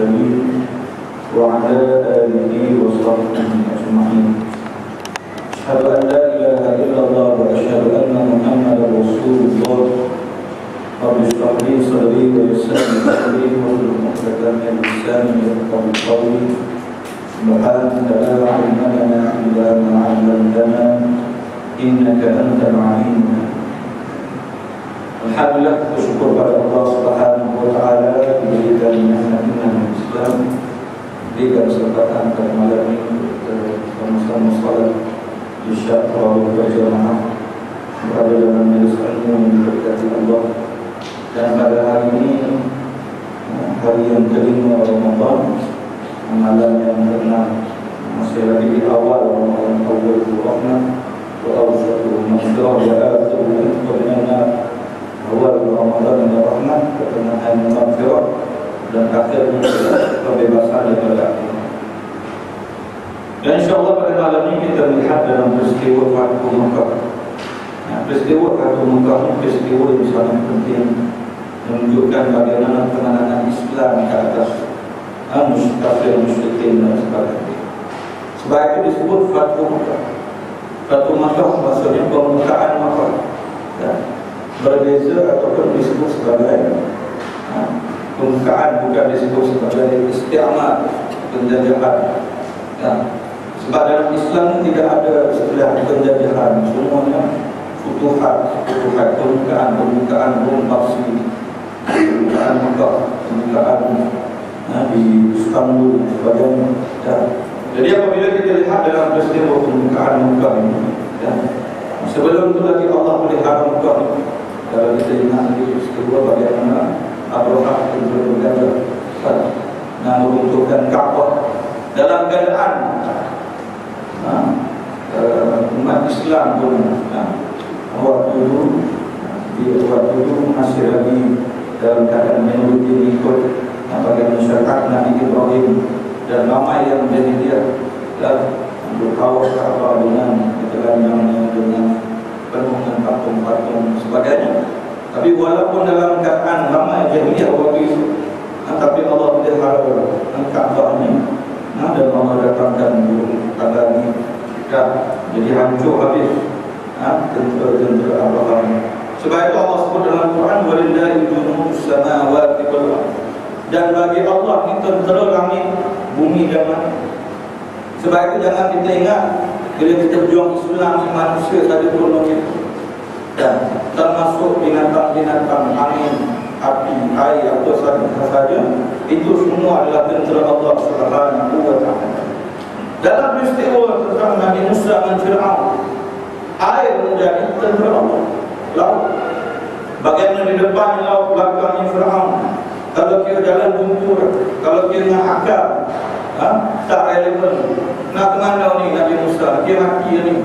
المرسلين وعلى آله وصحبه أجمعين. أشهد أن لا إله إلا الله وأشهد أن محمدا رسول الله. رب اشرح لي صدري ويسر لي أمري واحلل عقدة من لساني يفقهوا قولي. سبحانك لا علم لنا إلا ما علمتنا إنك أنت العليم الحكيم. Alhamdulillah, bersyukur pada Allah Subhanahu wa taala diberikan nikmat Islam, diberikan kesempatan pada malam ini sama-sama salat Isya tarawih berjamaah berada dalam majlis ilmu yang diberkati Allah. Dan pada hari ini, hari yang kelima Ramadan, malam yang ke-6, masih lagi di awal Ramadan, awal rahmah wa awsatuhu maghfirah wa akhiruhu qadana. Awal Ramadan yang rahmat, ketenangan yang maghfirah, dan akhirnya kebebasan daripada api. Dan insyaAllah pada malam ini kita melihat dalam peristiwa Fathu Makkah. Peristiwa Fathu Makkah ini peristiwa yang sangat penting, menunjukkan bagaimana penanganan Islam ke atas kafir musyrikin dan sebagainya. Sebab itu disebut Fathu Makkah. Fathu Makkah maksudnya pembukaan Makkah. Berbeza ataupun disebut sebagai pembukaan, bukan disebut sebagai isti'amar, penjajahan. Sebab dalam Islam tidak ada istilah penjajahan, semuanya futuhat, pembukaan belum pasti, pembukaan Makkah, pembukaan di Istanbul dan sebagainya. Jadi apabila kita lihat dalam peristiwa pembukaan Makkah ini, sebelum itu lagi Allah melihara Makkah ini. Kalau kita ingat di peristiwa bagaimana Abraha bergajah meruntuhkan Ka'bah dalam keadaan umat Islam pun waktu itu masih lagi dalam keadaan menurut ikut bagaimana masyarakat Nabi Ibrahim, dan ramai yang menjadi dia untuk kawal Ka'bah dengan penuh dengan patung-patung sebagainya. Tapi walaupun dalam keadaan ramai jahiliyah waktu itu, tapi Allah pelihara Ka'bah ini, dan Allah datangkan burung tangga ini, jadi hancur habis tentera Abraham. Sebab itu Allah sebut dalam Quran, walillahi junudus samawati wal ardh, dan bagi Allah ini tentera langit, bumi dan langit. Sebab itu jangan kita ingat bila kita berjuang Islam, manusia saja tolong itu. Dan termasuk binatang-binatang, angin, api, air, atau saja, itu semua adalah tentera Allah Subhanahu wa ta'ala. Dalam peristiwa tentang Nabi Musa dan Fir'aun, air menjadi tentera Allah. Laut, bagaimana di depan laut, belakangnya Fir'aun. Kalau dia jalan buntur, kalau dia nak akal, tak relevan. Nak kemana ni Nabi Musa? Dia mati ni.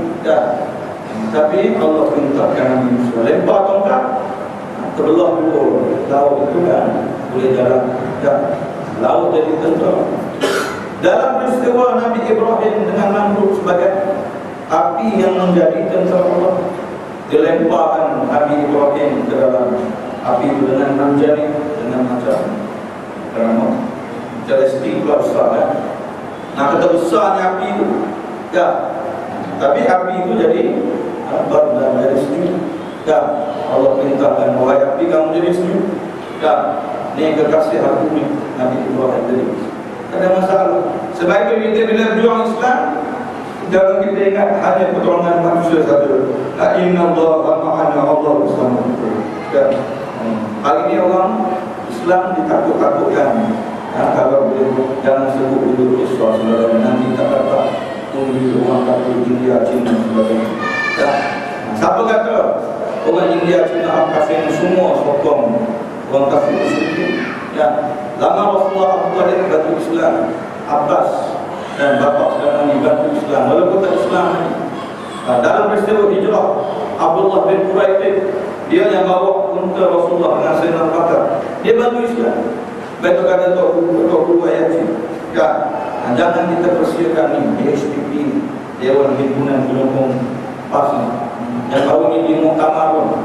Tapi Allah perintahkan Nabi Musa lempar tongkat, terbelah dua laut itu boleh jalan. Laut jadi tentera. Dalam peristiwa Nabi Ibrahim dengan Namrud sebagai api yang menjadi tentera Allah, dilemparkan Nabi Ibrahim ke dalam api itu dengan 6 jari, dengan macam celestik besar. Kata besarnya api itu, tapi api itu jadi dan jadi sejuk. Allah perintahkan, wahai api, kamu jadi sejuk. Ini kekasih aku ni, Nabi Ibrahim tadi. Tak ada masalah. Sebab itu kita bila berjuang Islam, jangan kita ingat hanya pertolongan manusia saja. Inna Allah ma'ana, Allah bersama kita. Hari ini orang Islam ditakut-takutkan. Kalau boleh jangan sebut dulu Islam sebagainya, nanti tak dapat tunggu orang kata India, China sebagainya. Siapa kata orang India, China, Afghanistan semua sokong orang kafir musyrik? Lama Rasulullah Abu Talib bantu Islam, Abbas dan bapa sedang bantu Islam walaupun tak Islam. Dalam peristiwa hijrah, Abdullah bin Quraitib, dia yang bawa unta Rasulullah dengan Sayyidina Abu Bakar, dia bantu Islam. Betul kata Tok ayat ini. Jangan kita persiakan ni DSPP, Dewan Himpunan Penyokong PAS, yang baru ni di Muktamar pun.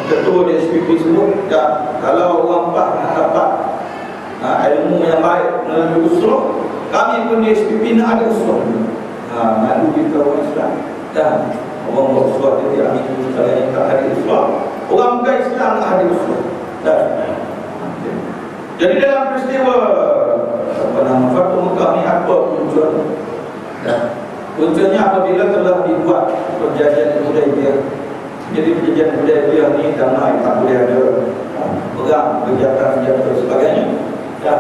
Ketua DSPP sebut, kalau orang PAS nak ilmu yang baik melalui usrah, kami pun di SPP nak ada usrah. Lalu kita orang Islam dan orang buat usrah dia tidak ambil kalau yang tak ada usrah. Orang bukan Islam tak ada usrah. Dan jadi dalam peristiwa Fatu Mekah ni apa tujuan? Tujuannya apabila telah dibuat perjanjian Hudaibiyah. Jadi perjanjian Hudaibiyah ni damai, tak boleh ada perang, kejahatan dan sebagainya. Dan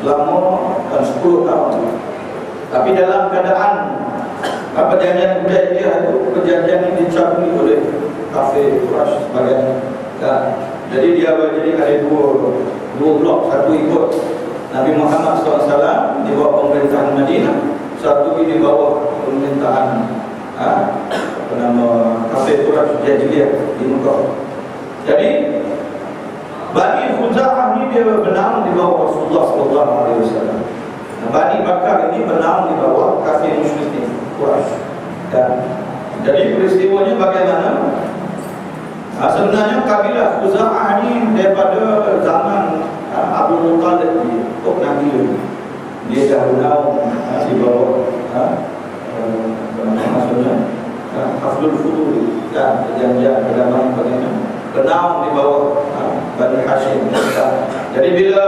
selama 10 tahun. Tapi dalam keadaan perjanjian Hudaibiyah itu, perjanjian ini dicabuli oleh kafir Quraisy sebagainya. Jadi dia jadi ada dua blok, satu ikut Nabi Muhammad SAW di bawah pemerintahan Madinah, satu di bawah pemerintahan kafir Quraisy Jahiliyah di Mekah. Jadi Bani Khuza'ah ni dia benang di bawah Rasulullah SAW. Bani Bakar ini benang di bawah kafir musyrikin Quraisy. Jadi peristiwanya bagaimana? Sebenarnya kabilah Khuza'ah ni daripada zaman Abu Muttalib ni, Nabi dia dah benang di bawah maksudnya Haflul Futur dan perjanjian perdamaian bagaimana benang di bawah Bani Hashim. Jadi bila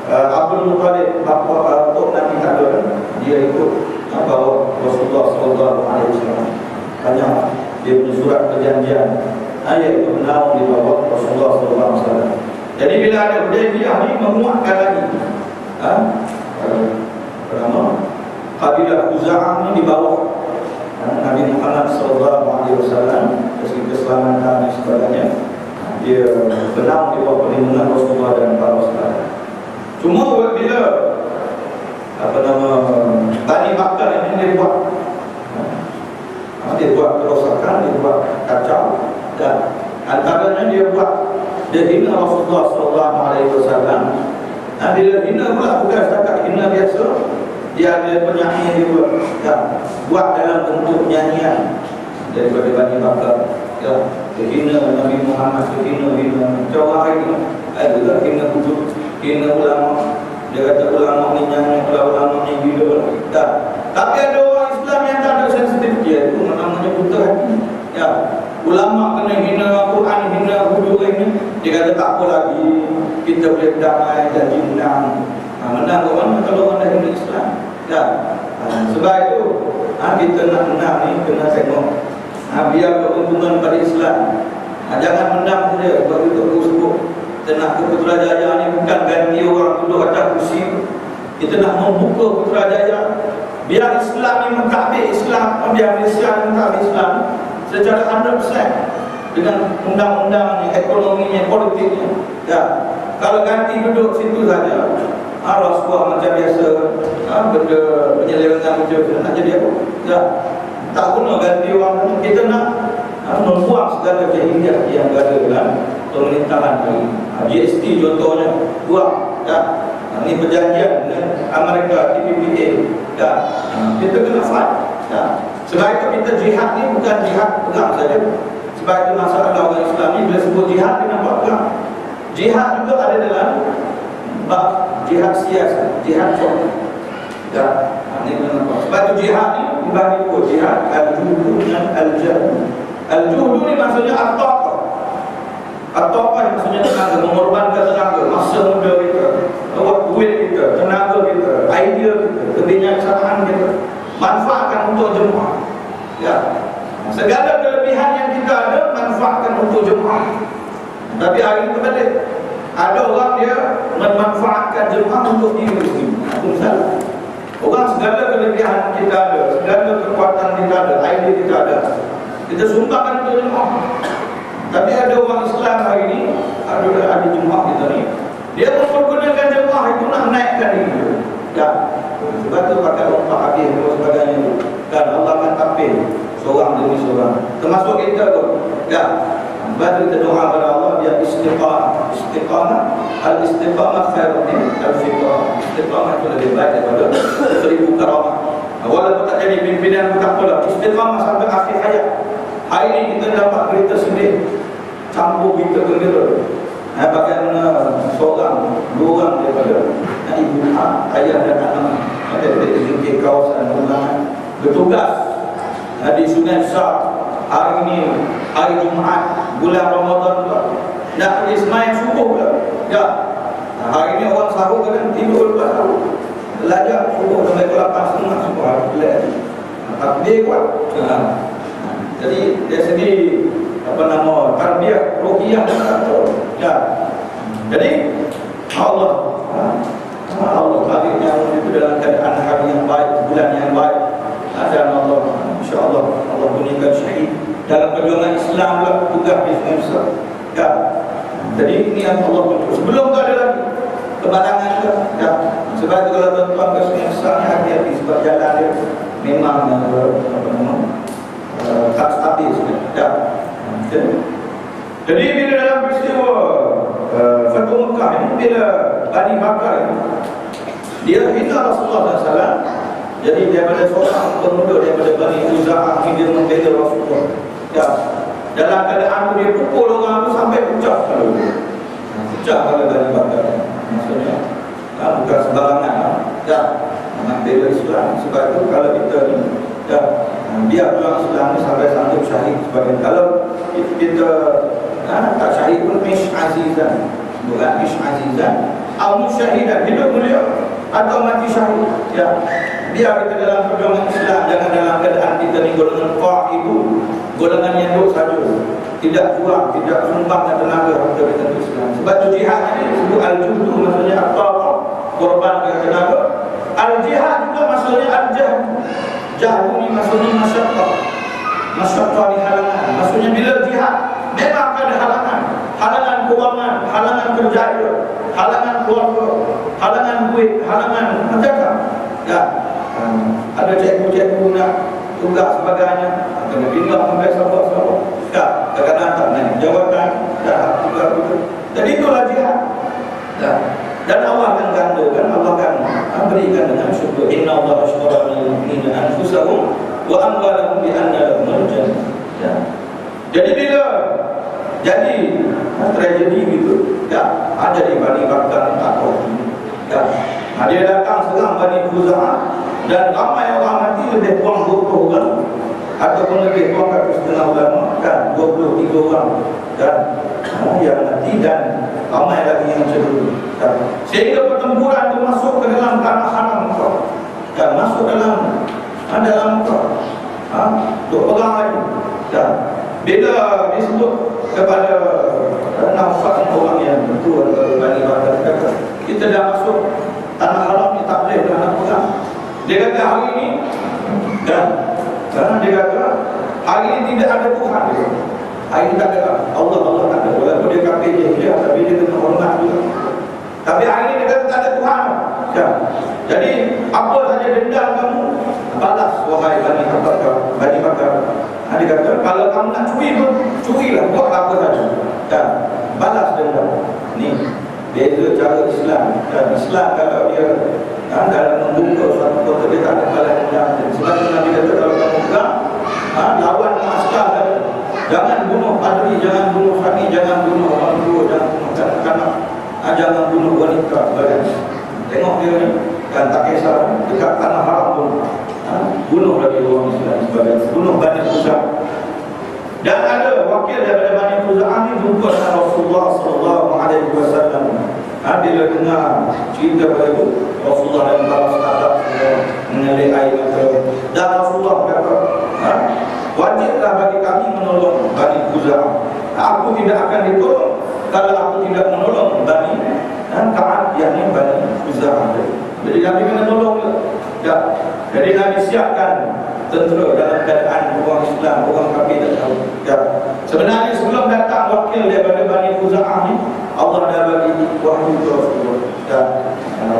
Abdul Muttalib bapa Nabi tak ada, dia ikut bawa Rasulullah SAW. Banyak dia punya surat perjanjian ayat itu benang di bawah Rasulullah SAW. Jadi bila ada Hudaibiyah ni menguatkan lagi kabilah Khuza'ah ni di bawah Nabi Muhammad SAW, segi keselamatan dan sebagainya, dia benang di bawah perlindungan Rasulullah dan para sahabat. Cuma bila Bani Bakar ini dia buat kerosakan, dia buat kacau, dan antaranya dia hina Rasulullah SAW. Bila hina pula bukan setakat hina biasa, dia ada penyanyi dia buat dalam bentuk nyanyian daripada Bani Bakar. Dia hina Nabi Muhammad, dia hina macam hari ni, ada hina kudus, hina ulama. Dia kata ulama ni nyanyi, ulama ni gila. Tapi ada orang Islam yang tak ada sensitif, dia itu namanya buta hati. Ulama kena hina Al-Quran, hina hudud ini, dia kata tak apa lagi, kita boleh berdamai dan menang. Menang ke mana kalau orang dah hina Islam? Sebab itu kita nak menang ni kena tengok biar keuntungan pada Islam. Jangan menang saja. Sebab itu aku sebut kita nak ke Putrajaya ni bukan ganti orang duduk atas kursi. Kita nak membuka Putrajaya biar Islam ni mentadbir Islam, biar Malaysia ni mentadbir Islam secara 100% dengan undang-undangnya, ekonominya, politiknya. Kalau ganti duduk situ saja, rasuah macam biasa, benda penyelewengan macam nak jadi apa? Tak guna ganti orang. Kita nak membuang segala jahiliah yang ada dalam pemerintahan ini. GST contohnya, buang. Ini perjanjian dengan Amerika, TPPA. Kita kena fight. Sebab itu kita jihad ni bukan jihad perang saja. Sebab itu masalah orang Islam ni bila sebut jihad dia nampak perang. Jihad juga ada dalam jihad siasat, jihad syurga. Ini kena nampak. Sebab itu jihad ni dibagi dua, jihad al-juhud dan al-jahd. Al-juhud ni maksudnya at-taqah. At-taqah maksudnya tenaga, mengorbankan tenaga, masa muda kita, duit kita, tenaga kita, idea kita, kebijaksanaan kita, manfaatkan untuk jemaah. Segala kelebihan yang kita ada manfaatkan untuk jemaah. Tapi hari ini terbalik. Ada orang dia memanfaatkan jemaah untuk diri sendiri. Itu salah. Orang segala kelebihan kita ada, segala kekuatan kita ada, idea kita ada, kita sumbangkan untuk jemaah. Tapi ada orang Islam hari ini, ada jemaah kita ni, dia mempergunakan jemaah itu nak naikkan diri. Sebab tu pakai lompat habis dan sebagainya itu. Dan Allah akan tapir seorang demi seorang, termasuk kita tu. Sebab tu kita doa kepada Allah biar istiqamah. Al-istiqamah khairun min al-fiqah. Istiqamah itu lebih baik daripada 1000 karamah. Walaupun tak jadi pimpinan pun tak apalah. Istiqamah sampai akhir hayat. Hari ini kita dapat berita sedih, campur berita gembira. Bagaimana seorang, dua orang daripada ibu ayah dan anak ada di kawasan pemenangan bertugas di Sungai Besar. Hari ini hari Jumaat bulan Ramadan pula, nak pergi sembahyang subuh pula. Ya, hari ini orang sahur kena tidur lepas sahur, belajar subuh sampai pukul 8.30 semua takbir kuat. Jadi dari segi tarbiyah ruhiyah ya. Jadi Allah bagi yang itu dalam keadaan hari yang baik, bulan yang baik, dan Allah insya-Allah Allah berikan syahid dalam perjuangan Islam pula, tugas di Sungai Besar. Ya. Jadi ini yang Allah bentuk. Sebelum tu ada lagi kebarangan juga. Ya. Sebab itu kalau tuan-tuan ke Sungai Besar ni hati-hati sebab jalan dia memang tak stabil. Ya. Jadi bila dalam peristiwa Fathu Mekah ini, bila Bani Bakar ini dia hina Rasulullah SAW, jadi daripada seorang pemuda daripada Bani Khuza'ah ini dia membela Rasulullah. Ya. Dalam keadaan dia pukul orang itu sampai pecah kalau Bani Bakar. Maksudnya bukan sembarangan. Ya. Membela Islam. Sebab itu kalau kita ni ya, biar orang Islam ni sampai sanggup syahid sebagainya. Kalau kita tak syahid pun mish azizan, bukan mish azizan atau musyahidan, hidup mulia atau mati syahid. Ya, biar kita dalam perjuangan Islam jangan dalam keadaan kita ni golongan qa'idu, golongan yang duduk saja, tidak jual, tidak sumbang tenaga harta kita untuk Islam. Sebab tu jihad ni disebut al-juhdu, maksudnya apa? Korban tenaga. Al-jihad juga maksudnya al-jahd. Jahd ni maksudnya masyaqqah. Masyaqqah ni halangan. Maksudnya bila jihad memang ada halangan. Halangan kewangan, halangan kerjaya, halangan keluarga, halangan duit, halangan macam-macam. Ya. Ada cikgu-cikgu nak tugas sebagainya, kena pindah sampai sahabat-sahabat. Ya, kadang-kadang tak naik jawatan, dah tugas itu. Jadi itulah jihad. Ya. Dan Allah akan gandakan, Allah akan berikan dengan syukur. Inna Allah ashtara minal mu'minina anfusahum wa amwalahum bi anna lahumul jannah. Ya. Jadi bila jadi tragedi gitu, ya, ada di Bani Bakar takut. Ya. Dia datang serang Bani Khuza'ah dan ramai orang mati, lebih kurang 20 orang ataupun lebih kurang 1,5 ulama dan 23 orang dan yang mati dan ramai lagi yang cedera. Sehingga pertempuran itu masuk ke dalam tanah haram kau. Dan masuk dalam kau. Untuk perang lagi. Dan bila disebut kepada nafas orang yang betul Bani Bakar kata, kita dah masuk tanah haram ni tak boleh nak perang. Dia kata hari ini dan dia kata hari ini tidak ada Tuhan. Hari ini tak ada Allah tak ada. Walaupun dia kafir dia, tapi dia kena hormat juga. Tapi hari ini dia kata tak ada Tuhan. Ya. Jadi apa saja dendam kamu balas wahai Bani Bakar. Dia kata kalau kamu nak curi pun curilah, buat apa saja. Ya. Balas dendam. Ni beza cara Islam. Dan Islam kalau dia dalam membuka suatu kota dia tak ada balas dendam. Sebab tu Nabi kata kalau kamu perang lawan askar saja. Jangan bunuh padri, jangan bunuh kami, jangan bunuh orang tua, jangan bunuh kanak-kanak, jangan bunuh wanita. Tengok dia ni, kan tak kisah dekat tanah haram pun bunuh lagi orang Islam sebagainya, bunuh Bani Khuza'ah. Dan ada wakil daripada Bani Khuza'ah ni jumpa dengan Rasulullah SAW. Bila dengar cerita pada itu, Rasulullah dan para sahabat mengalir air mata. Dan Rasulullah kata, wajiblah bagi kami menolong Bani Khuza'ah. Aku tidak akan ditolong kalau aku tidak menolong Bani Ka'ab, yakni Bani Khuza'ah. Jadi Nabi kena tolong ya. Jadi Nabi siapkan tentera dalam keadaan orang Islam, orang kafir tak tahu. Ya. Sebenarnya sebelum datang wakil daripada Bani Khuza'ah ni, Allah dah bagi wahyu ke Rasulullah. Ya.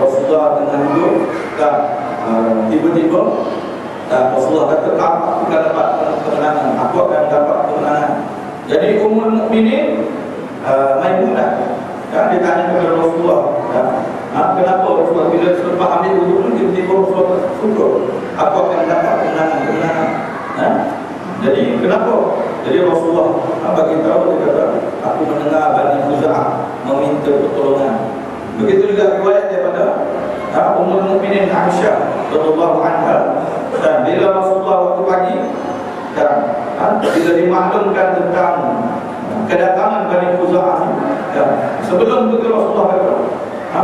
Rasulullah dengan duduk dan tiba-tiba Rasulullah kata, aku akan dapat kemenangan, aku akan dapat kemenangan. Jadi Ummul Mukminin Maimunah, dia tanya kepada Rasulullah, kenapa Rasulullah bila selepas ambil wuduk ni tiba-tiba Rasulullah syukur, aku akan dapat kemenangan. Jadi kenapa? Jadi Rasulullah bagi tahu, dia kata, aku mendengar Bani Khuza'ah meminta pertolongan Begitu juga riwayat daripada Ummul Mukminin Aisyah radhiyallahu anha, dan bila Rasulullah waktu pagi dan bila dimaklumkan tentang kedatangan Bani Khuza'ah, sebelum itu Rasulullah kata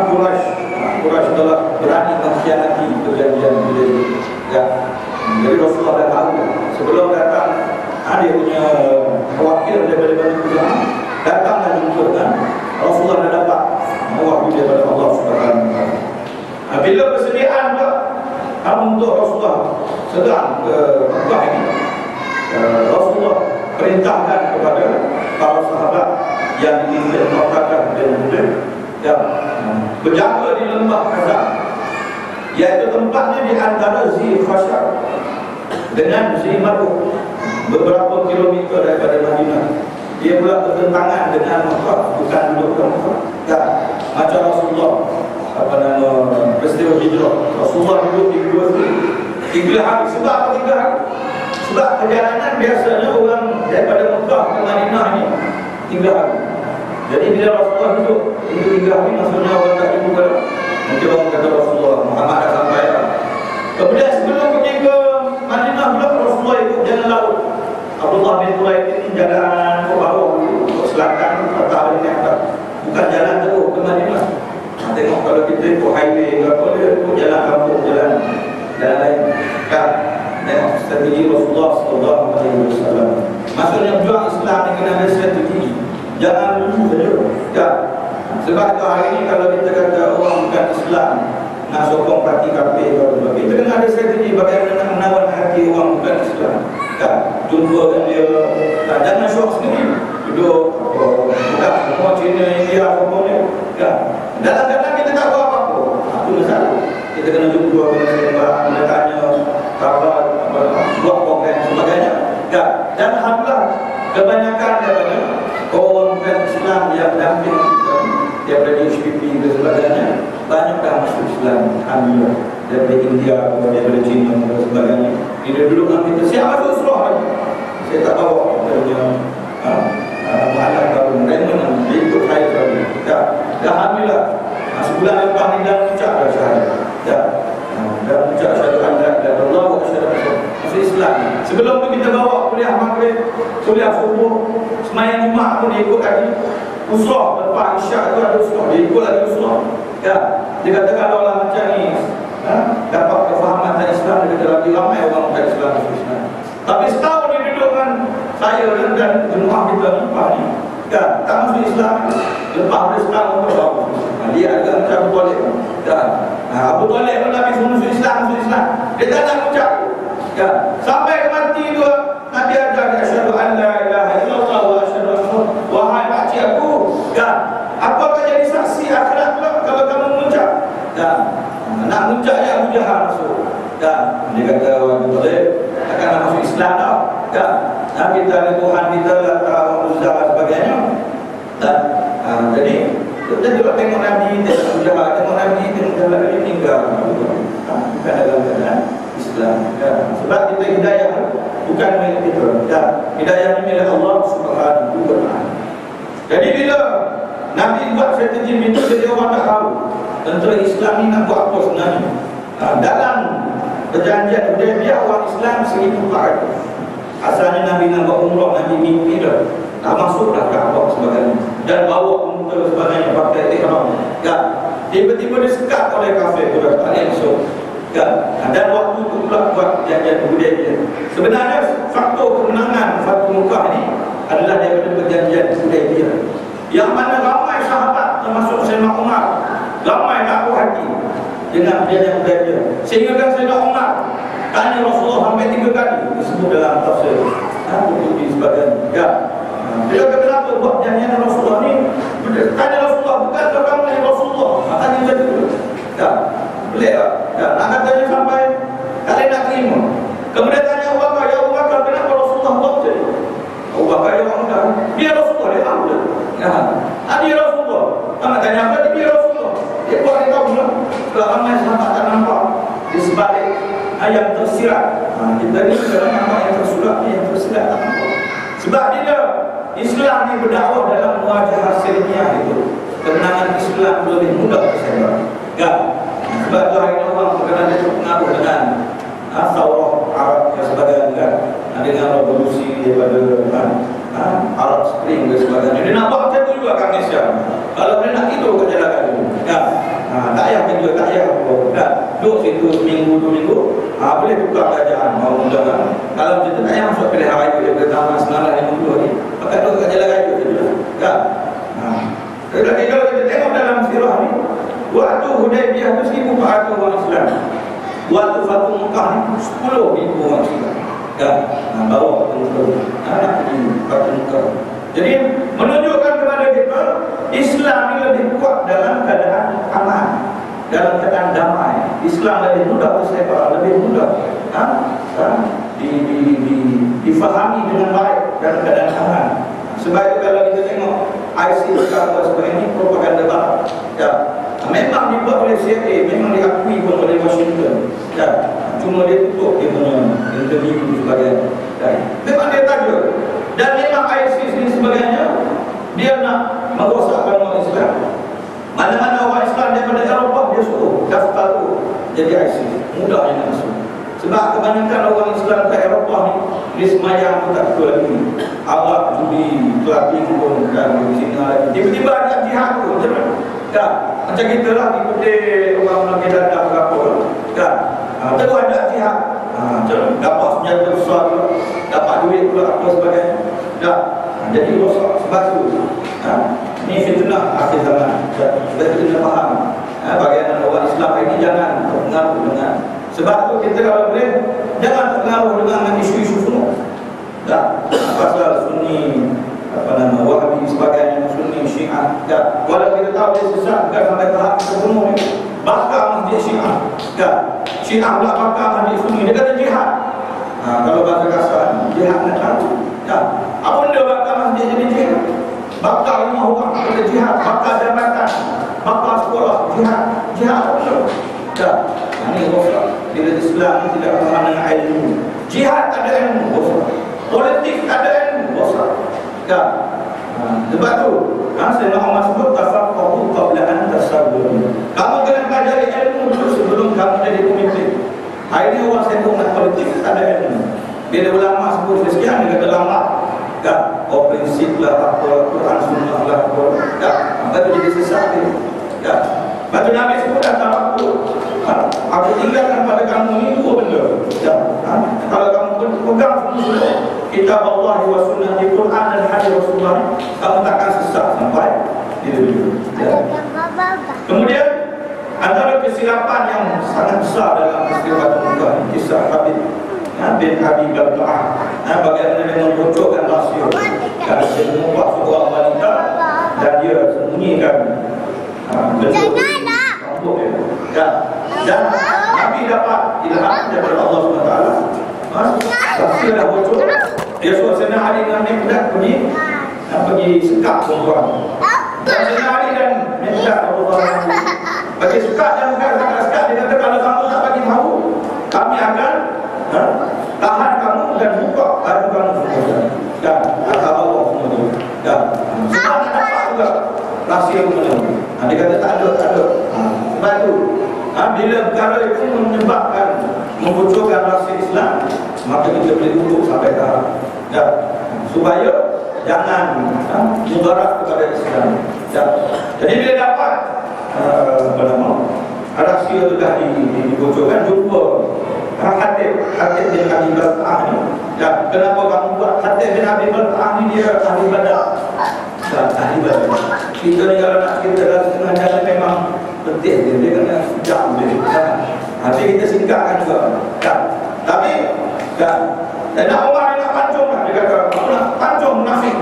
Quraisy telah berani mengkhianati perjanjian Hudaybiyah. Jadi Rasulullah dah tahu sebelum datang, dia punya wakil daripada Bani Khuza'ah datang dan jumpa Rasulullah dah dapat wahyu daripada Allah Subhanahu wa taala. Bila persediaan untuk Rasulullah sedang ke Mekah ini, Rasulullah perintahkan kepada para sahabat yang dipimpin Mekah dan Hudaybiyah yang berjaga di lembah Khazan, iaitu tempatnya di antara Zil Khashar dengan Zil Maruf, beberapa kilometer daripada Madinah. Dia pula bertentangan dengan Mekah, bukan duduk ke Mekah. Macam Rasulullah peristiwa hijrah, Rasulullah duduk di 3 hari. Sebab apa 3 hari? Sebab perjalanan biasanya orang daripada Mekah ke Madinah ni 3 hari. Jadi bila Rasulullah duduk itu 3 hari, maksudnya orang tak jumpa pada. Mungkin orang kata Rasulullah Muhammad dah sampai dah. Kemudian sebelum pergi ke Madinah pula, Rasulullah ikut jalan laut. Abdullah bin Quraib ini jalan ke bawah, ke selatan atau ke atas, bukan jalan terus ke Madinah. Tengok kalau kita ikut highway ke apa, dia ikut jalan kampung, jalan lain. Tengok strategi Rasulullah sallallahu alaihi wasallam. Maksudnya berjuang Islam ni kena ada strategi. Jangan dulu saja. Sebab tu hari ni kalau kita kata orang bukan Islam nak sokong parti kafir, kita kena ada strategi bagaimana nak menawan hati orang bukan Islam. Jumpa dengan dia, jangan syok sendiri. Duduk bukan semua China, India, semua ni. Dalam-dalam kita tak buat apa-apa. Itu masalah. Kita kena jumpa dengan sembah, kita tanya khabar, buat program dan sebagainya. Dan alhamdulillah kebanyakan daripada orang bukan Islam yang mendamping kita daripada HPP dan sebagainya, banyak dah masuk Islam. Alhamdulillah. Daripada India, daripada China dan sebagainya. Dia duduk dengan kita, siap masuk surah lagi. Saya tak bawa kita punya mu'alaf baru, Raymond dia ikut saya baru. Alhamdulillah. Sebulan lepas ni dah ucap dah syahadat. Dah ucap syahadat dan Allah wa syahadat masuk Islam. Sebelum tu kita bawa kuliah maghrib, kuliah subuh, semayang Jumaat pun dia ikut lagi. Usrah lepas isyak tu ada usrah, dia ikut lagi usrah. Dia kata kalau orang macam ni dapat kefahaman tentang Islam, dia kata lagi ramai orang bukan Islam masuk Islam. Tapi setahun dia duduk dengan saya dan jemaah kita ni, tak masuk Islam. Lepas dia setahun pun baru dia agak macam Abu Talib. Abu Talib pun Nabi suruh masuk Islam. Dia tak nak ucap. Sampai ke mati tu Nabi ajar dia, asyhadu an la ilaha illallah wa asyhadu anna, wahai pakcik aku, aku akan jadi saksi akhirat pula kalau kamu mengucap. Nak mengucap ya Abu Jahal masuk. Dia kata Abu Talib takkan nak masuk Islam tau. Kita ada Tuhan kita, Lata, Uzza dan sebagainya. Jadi kita juga tengok Nabi, tengok Nabi, tengok jalan dia tinggal. Bukan dalam keadaan Islam. Sebab kita hidayah bukan milik kita. Hidayah ini milik Allah Subhanahu wa taala. Jadi bila Nabi buat strategi itu, jadi orang tak tahu tentera Islam ni nak buat apa sebenarnya. Dalam perjanjian Hudaybiyah, orang Islam 1,400. Asalnya Nabi nak buat umrah, Nabi mimpi dah masuklah Kaabah sebagainya dan bawa unta sebagainya pakai ihram. Tiba-tiba disekat oleh kafir, sudah tak boleh masuk. Dan waktu itu pula buat perjanjian Hudaybiyah. Sebenarnya faktor kemenangan Fathu Mekah ni adalah daripada perjanjian Hudaybiyah, yang mana ramai sahabat termasuk Sayyidina Umar ramai tak puas hati dengan perjanjian Hudaybiyah, sehingga kan Sayyidina Umar tanya Rasulullah sampai 3 kali, disebut dalam tafsir Qurtubi sebagainya. Dia kata kenapa buat perjanjian Rasulullah ni? Tanya Rasulullah, bukan kamu ni Rasulullah? Tanya macam tu. Boleh tak? Nak katanya sampai kalian nak terima. Kemudian tanya Abu Bakar, ya Abu Bakar, kenapa Rasulullah buat macam ni? Abu Bakar yang orang muda, dia Rasulullah, dia tahu dah. Dia Rasulullah. Nak tanya apa? Dia Rasulullah. Dia buat dia tahu lah. Kalau ramai sahabat tak nampak di sebalik yang tersirat. Kita ni kalau nampak yang tersurat, yang tersirat tak nampak. Sebab dia Islam ni berdakwah dalam muajah hasilnya itu. Kemenangan Islam lebih mudah Kan? Sebab tu hari ini orang terkena dia pengaruh dengan Saurah Arab dan sebagainya kan. Dengan revolusi daripada Arab Spring dan sebagainya. Dia nak buat macam tu juga kat Malaysia. Kalau dia nak itu kat jalan kaki. Kan? Tak payah kerja, tak payah apa. Kan? Duduk situ seminggu, 2 minggu. Boleh tukar kerajaan. Mau muda kan? Kalau macam tu tak payah masuk pilihan raya. Dia bertahan senarai yang muda ni. Pakai duduk kat jalan kaki saja. Kan? Tetapi kalau kita tengok dalam sirah ni, waktu Hudaybiyah tu 1,400 orang Islam. Waktu Fathu Mekah ni 10,000 orang Islam. Kan? Bawa tentu. Nak pergi Fathu Mekah. Jadi menunjukkan kepada kita Islam ni lebih kuat dalam keadaan aman, dalam keadaan damai. Islam lebih mudah tersebar, lebih mudah difahami dengan baik dalam keadaan aman. Sebab itu kalau kita tengok ISIS atau sebagainya ini propaganda barat. Ya. Memang dibuat oleh CIA, memang diakui pun oleh Washington. Ya. Cuma dia tutup dia punya interview dan sebagainya. Ya. Memang dia tajuk. Dan memang ISIS ini sebagainya dia nak merosakkan orang Islam. Mana-mana orang Islam daripada Eropah dia suruh daftar tu jadi ISIS. Mudah yang nak masuk. Sebab kebanyakan orang Islam ke Eropah ni dia semayang pun tak betul lagi. Awak judi, kelabing pun kan di sini lagi. Tiba-tiba ada jihad tu macam mana? Kan? Macam kita lah ikuti orang Melayu dadah berapa kan? Terus ada jihad. Dapat senjata besar pula, dapat duit pula apa sebagainya. Tak. Jadi rosak sebab tu. Ini fitnah akhir zaman. Supaya kita kena faham. Bagaimana orang Islam ini jangan terpengaruh dengan. Sebab tu kita kalau boleh jangan terpengaruh dengan isu-isu semua. Tak. Pasal Sunni Wahabi sebagainya, Sunni Syiah. Tak. Walau kita tahu dia sesat bukan sampai tahap terbunuh ni. Bakar masjid Syiah. Tak. Syiah pula bakar masjid Sunni. Dia kata jihad. Kalau bahasa kasar jihad nak tahu. Tak. Apa benda bakar masjid jadi jihad? Bakar rumah orang kata jihad. Bakar jabatan, bakar sekolah, jihad. Jihad apa benda? Tak. Ini rosak. Bila Islam tidak faham dengan ilmu. Jihad ada ilmu, rosak. Politik ada ilmu, rosak. Tak. Sebab tu Sayyidina Umar sebut tafaqahu qabla an tasawwur. Kamu kena pelajari ilmu dulu sebelum kamu jadi pemimpin. Hari ini orang sibuk dengan politik tak ada ilmu. Bila ulama sebut sekian dia kata lama. Tak. Prinsip lah apa, Quran sunnah lah apa. Tak. Baru jadi sesat dia. Tak. Baru Nabi sebut datang aku tinggalkan pada kamu ni 2 benda. Tak. Kalau kamu pegang semua kitab Allah wa sunnah di Quran dan hadis Rasulullah, kamu takkan sesat sampai di dunia. Kemudian antara kesilapan yang sangat besar dalam peristiwa Mekah, kisah Habib bin Abi Balta'ah, bagaimana dia membocorkan rahsia dan dia mengubah seorang wanita dan dia sembunyikan dan Nabi dapat ilham daripada Allah SWT. Rahsia dah bocor. Dia suruh Sayyidina Ali dengan Miqdad pergi sekat perempuan. Dan Sayyidina Ali dan Miqdad bagi sekat dan sekat. Dia kata kalau kamu tak bagi tahu, kami akan tahan kamu dan buka baju kamu semua. Dan atas Allah semua. Dan semua nak dapat juga rahsia benda. Dia kata tak ada. Sebab tu bila perkara itu menyebabkan membocorkan rahsia Islam, maka kita boleh tutup sampai tahap. Supaya jangan mudarat kepada Islam. Jadi bila dapat rahsia itu dah dibocorkan, jumpa Hatib bin Abi Balta'ah ni. Kenapa kamu buat? Hatib bin Abi Balta'ah ni dia ahli Badar. Ahli Badar. Kita ni kalau nak cerita dalam setengah jalan memang penting dia kena jam dia. Nanti kita singkatkan juga. Tapi dan Umar nak pancung lah. Dia kata aku nak pancung munafik.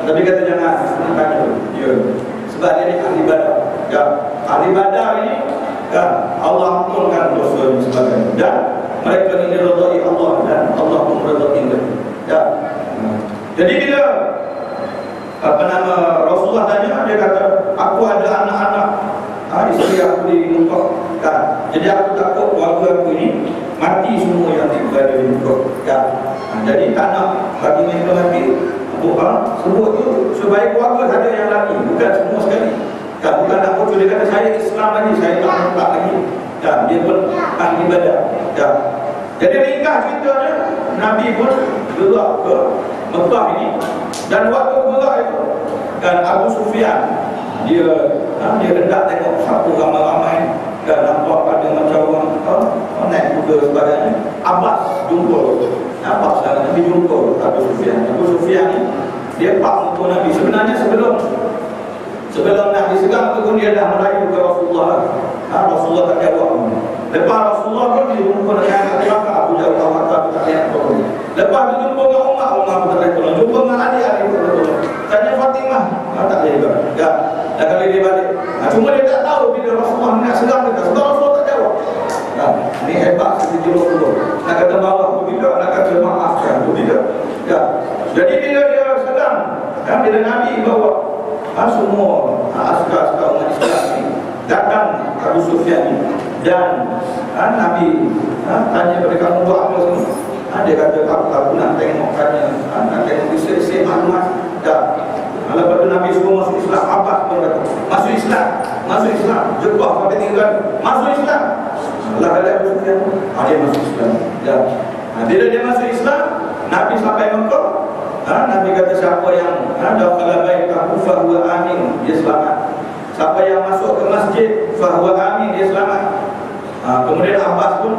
Tapi kata jangan pancung. Sebab dia ni ahli Badar. Ahli Badar ini Allah ampunkan dosa dan sebagainya. Dan mereka ini diridai Allah dan Allah pun meridai mereka. Jadi bila Rasulullah tanya, dia kata aku ada anak-anak, isteri aku di Mekah. Jadi aku takut keluarga aku ini mati semua yang berada di Mekah. Jadi tak nak bagi mereka mati. Sebut tu supaya keluarga saja yang lari, bukan semua sekali. Kan bukan nak foto, dia kata saya Islam lagi, saya tak mutlak lagi. Kan dia pun ahli ibadah. Kan. Jadi ringkas ceritanya, Nabi pun gerak ke Mekah ini, dan waktu gerak itu kan Abu Sufyan dia hendak tengok satu ramai-ramai dan nampak ada macam orang naik kuda sebagainya. Abbas jumpa, Abbas dan Nabi jumpa Abu Sufyan. Abu Sufyan ni dia pak muka Nabi. Sebenarnya sebelum Nabi segang tu dia dah merayu ke Rasulullah. Rasulullah tak jawab. Lepas Rasulullah pun dia jumpa dengan kakak Abu Jawab Awakar tak lihat apa. Lepas dia jumpa dengan Umar pun tak lihat apa. Jumpa dengan adik-adik pun tak lihat. Tanya Fatimah, tak lihat apa. Tak. Dan kali dia balik. Cuma dia tak tahu bila Rasulullah nak serang kita. Sebab Rasulullah tak jawab. Ini hebat sisi Rasulullah. Nak kata bawah tu tidak, nak kata maafkan tu tidak. Jadi bila dia serang, bila Nabi bawa semua askar-askar umat Islam ni datang Abu Sufyan ni, dan Nabi tanya pada kamu buat apa semua. Dia kata aku nak tengok nak tengok isi maklumat. Lepas tu Nabi semua masuk Islam. Apa pun kata masuk Islam. Jepah sampai tinggal masuk Islam. Allah kata Abu Sufyan dia masuk Islam. Bila dia masuk Islam, Nabi sampai Mekah. Nabi kata siapa yang dakhala baitahu fahuwa amin, dia selamat. Siapa yang masuk ke masjid fahuwa amin, dia selamat. Kemudian Abbas pun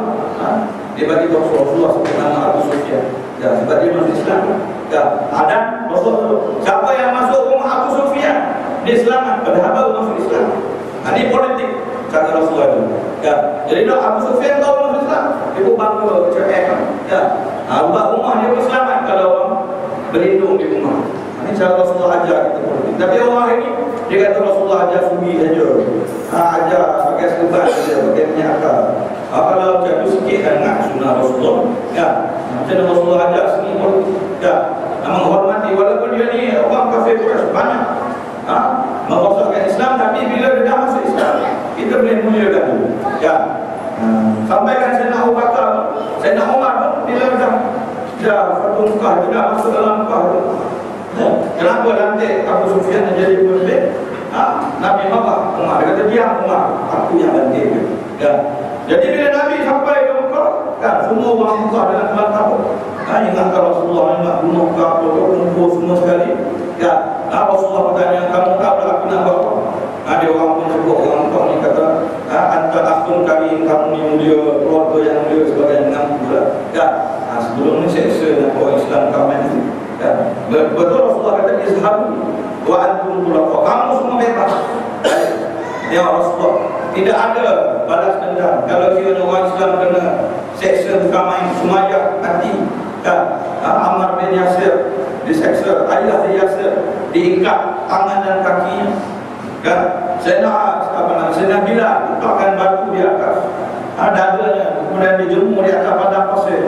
dia bagi tahu Rasulullah sebut nama Abu Sufyan. Sebab dia masuk Islam. Dan Rasulullah siapa yang masuk rumah Abu Sufyan, dia selamat, padahal baru masuk Islam. Ini politik kata Rasulullah itu. Jadi Abu Sufyan tahu masuk Islam, dia pun bangga cakap. Buat rumah dia pun selamat kalau orang berlindung di rumah. Ini cara Rasulullah ajar kita politik. Tapi orang ini dia kata Rasulullah ajar sugi saja. Ajar pakai serban saja, pakai minyak akal. Kalau macam tu sikit kan nak sunnah Rasulullah. Macam mana Rasulullah ajar sini politik. Menghormati walaupun dia ni orang kafir Quraisy banyak. Merosakkan Islam, tapi bila dia dah masuk Islam, kita boleh muliakan dia. Sampaikan Sayyidina Abu Bakar, Sayyidina Umar pun bila dah Fatu Mekah, dia dah masuk dalam Mekah tu. Kenapa nanti Abu Sufyan jadi pemimpin? Nabi marah Umar, dia kata diam Umar, aku yang banting dia. Jadi bila Nabi sampai ke Mekah, semua orang Mekah dengan kelas takut. Ingatkan Rasulullah nak bunuh ke apa, kumpul semua sekali. Rasulullah bertanya, kamu tahu tak aku nak buat apa? Ada orang pun sebut, orang Mekah ni kata antara akun kami, kamu ni mulia, keluarga yang mulia sebagainya dengan pula. Sebelum ni seksa nak orang Islam kami ni. Betul Rasulullah kata izhabu wa antum tulaqa, kamu semua bebas. Ya Rasulullah, tidak ada balas dendam. Kalau kira orang Islam kena seksa kamai Sumayyah nanti. Ammar bin Yasir diseksa, ayah Yasir diikat tangan dan kakinya. Sayyidina Bilal letakkan batu di atas dadanya, kemudian dijemur di atas padang pasir.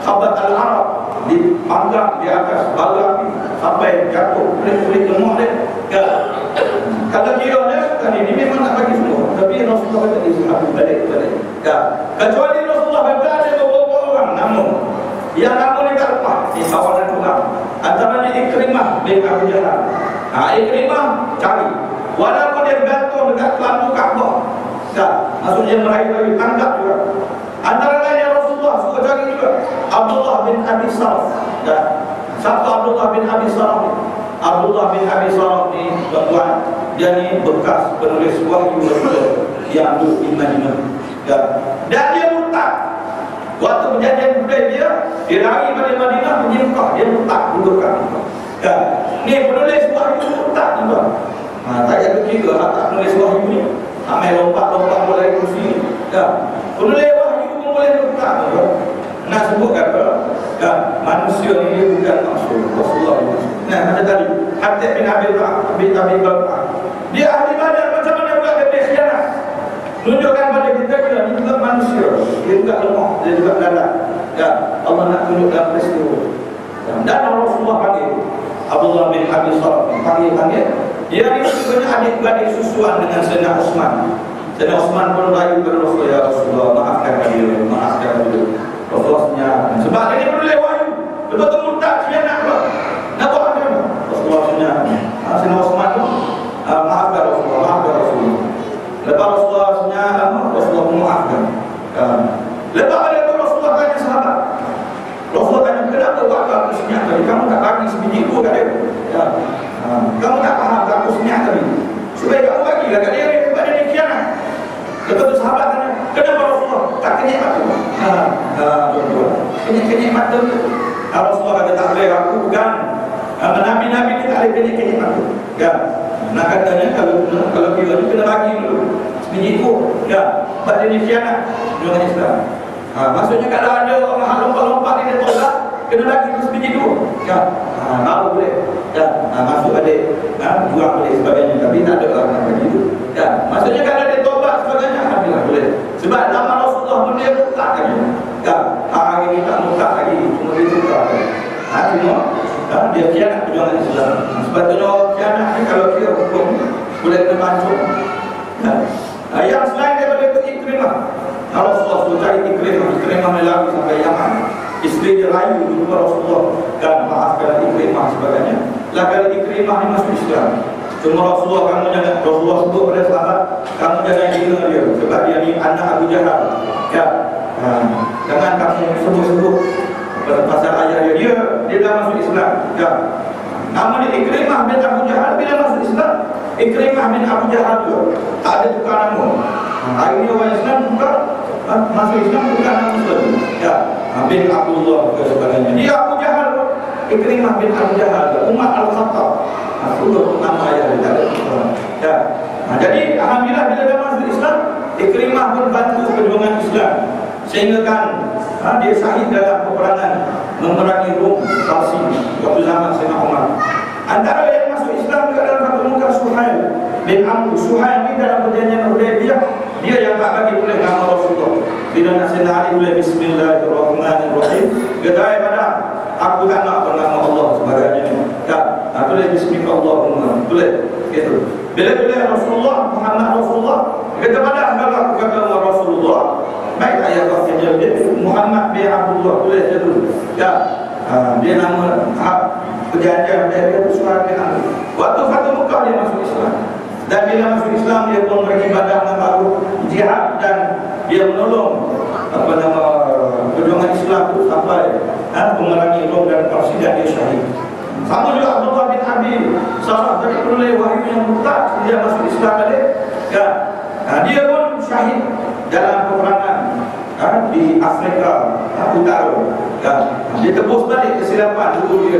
Khabat al-Arab dipanggang di atas bara api sampai jatuh kulit-kulit lemah dia. Kata kira dia ini memang nak bagi semua, tapi Rasulullah kata izhabu balik. Kecuali Rasulullah kata ada beberapa orang namun yang nama ni tak lepas di kawalan orang. Antaranya Ikrimah bin Abi Jahal. Ikrimah cari, walaupun dia bergantung dekat lampu Kaabah, maksudnya meraih-raih tangkap juga. Antara lain yang Rasulullah suka cari juga Abdullah bin Abi Saraf. Siapa Abdullah bin Abi Saraf ni? Abdullah bin Abi Saraf ni tuan-tuan, dia ni bekas penulis wahyu Rasul yang duduk di Madinah. Dan dia murtad. Waktu perjanjian Hudaybiyah, dia lari pada Madinah pergi Mekah, dia murtad dudukkan. Ni penulis wahyu murtad tuan. Tak ada kira tak penulis wahyu ni. Amai lompat-lompat mulai kursi ni. Penulis wahyu pun boleh murtad tuan. Nak sebutkan manusia ni dia bukan maksud Rasulullah. Ada tadi Hatib bin Abi Balqah, dia ahli badan, macam mana pula dia khianat. Tunjukkan pada kita dia ni juga manusia, dia juga lemah, dia juga lalat. Allah nak tunjuk dalam peristiwa. Dan Rasulullah panggil Abdullah bin Abi Saraf, panggil dia ni sebenarnya adik-beradik susuan dengan Sayyidina Utsman. Sayyidina Utsman pun rayu kepada Rasulullah, ya Rasulullah maafkan kami, maafkan kami. Rasulullah senyap. Sebab dia ni boleh wahyu, betul-betul murtad khianat pula. Nak buat macam mana? Rasulullah senyap. Sayyidina Utsman tu maafkan Rasulullah. kenyek-kenyek mata tu. Rasulullah kata tak boleh, aku pegang. Nabi-nabi ni tak boleh kenyek-kenyek mata. Ya. Nak katanya kalau kira ni kena bagi dulu sebiji tu. Ya. Sebab dia ni khianat dengan Islam. Maksudnya kalau ada orang hak lompat-lompat ni dia tolak, kena bagi tu sebiji tu. Ya. Baru boleh. Ya. Masuk balik. Jual balik sebagainya. Tapi tak ada orang nak bagi tu. Ya. Maksudnya kalau dia tobat sebagainya, alhamdulillah boleh. Sebab zaman Rasulullah pun dia mutlak lagi. Ya. Hari ni tak mutlak lagi. Cuma dia mutlak lagi. Cuma dia khianat perjuangan Islam. Sebab tu orang khianat ni kalau kira hukum boleh kena pancung. Yang selain daripada itu Ikrimah, Rasulullah suruh cari Ikrimah melari sampai Yaman. Isteri dia rayu dulu Rasulullah dan maafkan Ikrimah sebagainya. Lah kalau Ikrimah ni masuk Islam, cuma Rasulullah sebut pada sahabat, kamu jangan hina dia sebab dia ni anak Abu Jahal. Ya. Jangan kamu sebut-sebut pasal ayah dia dah masuk Islam. Ya. Nama dia Ikrimah bin Abu Jahal. Bila masuk Islam, Ikrimah bin Abu Jahal tu tak ada tukar nama. Hari ni orang Islam tukar, masuk Islam tukar nama Islam. Ya. Bin Abdullah ke sebagainya. Dia Abu Jahal, Ikrimah bin Abu Jahal, Umar Al-Khattab. Masuk nama ayah dia tak ada tukar. Ya. Jadi alhamdulillah bila dia masuk Islam, Ikrimah pun bantu perjuangan Islam. Sehingga kan dia syahid dalam peperangan memerangi Rom Parsi waktu zaman Sayyidina Umar. Antara yang masuk Islam juga dalam satu muka Suhail bin Amr. Suhail ni dalam perjanjian Hudaybiyah dia yang tak bagi boleh nama Rasulullah. Bila nak Sayyidina Ali boleh Bismillahirrahmanirrahim. Dia daripada aku tak nak bernama Allah sebagainya. Tak, tulis Bismillahirrahmanirrahim. Tulis gitu. Bila Rasulullah Muhammad Rasulullah kata pada kalau aku kata Rasulullah, baik ayat Allah dia Muhammad bin Abdullah tulis je dulu. Ya. Dia nama perjanjian dia Suhail bin Amr. Waktu Fathu Mekah dia masuk Islam. Dan bila masuk Islam dia pun beribadah dengan baru jihad dan dia menolong perjuangan Islam itu sampai memerangi Rom dan Parsi dan dia syahid. Sama juga Abdullah bin Abi Sarah tadi peroleh wahyu yang mutlak, dia masuk Islam balik. Ya. Dia pun syahid dalam peperangan di Afrika Utara. Ya. Dia tebus balik kesilapan dulu dia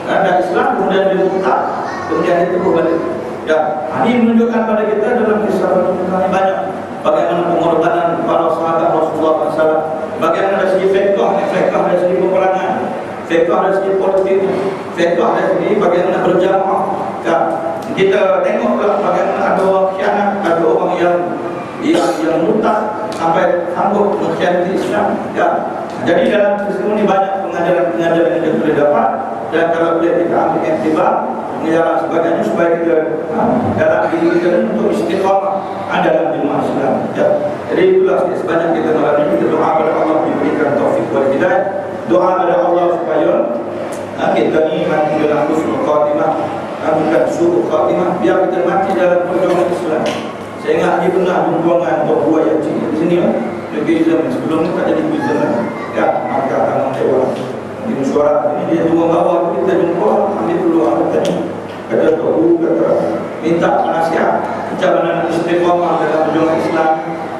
dan Islam, kemudian dia mutlak, kemudian dia tebus balik. Ya. Ini menunjukkan pada kita dalam kisah ini banyak bagaimana pengorbanan para sahabat Rasulullah SAW, bagaimana dari segi fiqh dari segi peperangan, fiqh dari segi politik, fiqh dari segi bagaimana berjamaah. Ya. Kita tengoklah bagaimana ada orang khianat, ada orang yang murtad sampai sanggup mengkhianati Islam. Ya. Jadi dalam peristiwa ini banyak pengajaran-pengajaran yang kita boleh dapat, dan kalau boleh kita ambil iktibar pengajaran sebagainya supaya kita dalam diri kita untuk istiqamah dalam ilmu Islam. Ya. Jadi itulah sebanyak kita malam ini kita doa kepada Allah diberikan taufik wal hidayah. Doa kepada Allah supaya kita ni mati dalam husnul khatimah, bukan su'ul khatimah, biar kita mati dalam perjuangan Islam. Saya ingat dia pernah perjuangan untuk buat yang cik di sini negeri zaman sebelum ni tak jadi zaman. Ya, maka akan dewan di mesyuarat ini dia turun bawah, kita jumpa ambil peluang tadi kata tahu, kata minta nasihat macam mana nak istiqamah dalam perjuangan Islam.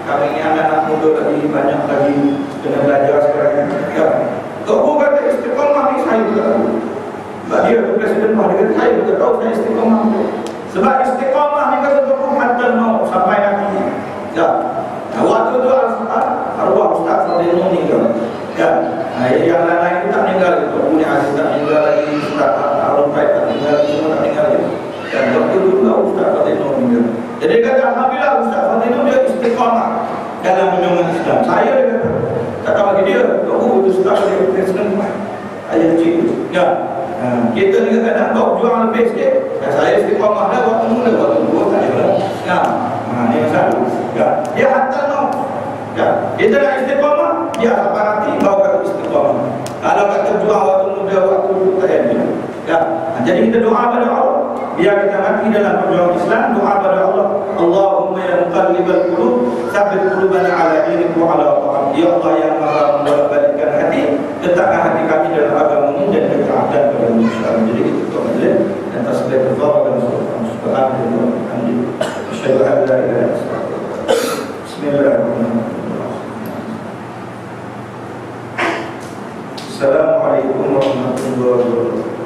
Kami ini anak-anak muda lagi, banyak lagi kena belajar sekarang. Ya, tahu kata istiqamah ni saya juga tahu. Sebab dia tu Presiden Bah, dia kata saya juga tahu saya istiqamah. Sebab istiqamah ni kata tu hatta mau sampai nanti. Ya. Waktu tu arwah Ustaz Fadil ni kan. Ya. Yang lain-lain tu tak meninggal, itu punya Aziz tak meninggal lagi, Ustaz Al-Faid tak meninggal, semua tak meninggal lagi. Dan waktu tu Ustaz Fadil meninggal. Jadi kata alhamdulillah Ustaz Fadil dia istiqamah dalam perjuangan Islam. Saya dia kata bagi dia, itu Ustaz Fadil Presiden ayah cik tu. Ya. Kita ni kadang-kadang bawa juang lebih sikit. Saya istiqamah dah waktu mula, waktu dua tak ada. Ya. Ini masalah. Ya. Dia hantar no. Ya. Kita nak istiqamah, dia sampai nanti bawa kata istiqamah. Kalau kata juang waktu muda, waktu dulu tak ada. Ya. Jadi kita doa pada Allah, biar kita mati dalam perjuangan Islam. Doa pada Allah, Allahumma ya muqallibal qulub, tsabbit qulubana ala dinik wa ala ta'at. Ya Allah yang Maha membolak-balikkan hati, letakkan hati kami dalam agama-Mu dan ketaatan kepada Islam. Jadi kita tutup majlis dan tasbih berzara dan subhanallah alhamdulillah. Asyhadu an la ilaha illallah. Bismillahirrahmanirrahim. Assalamualaikum warahmatullahi wabarakatuh.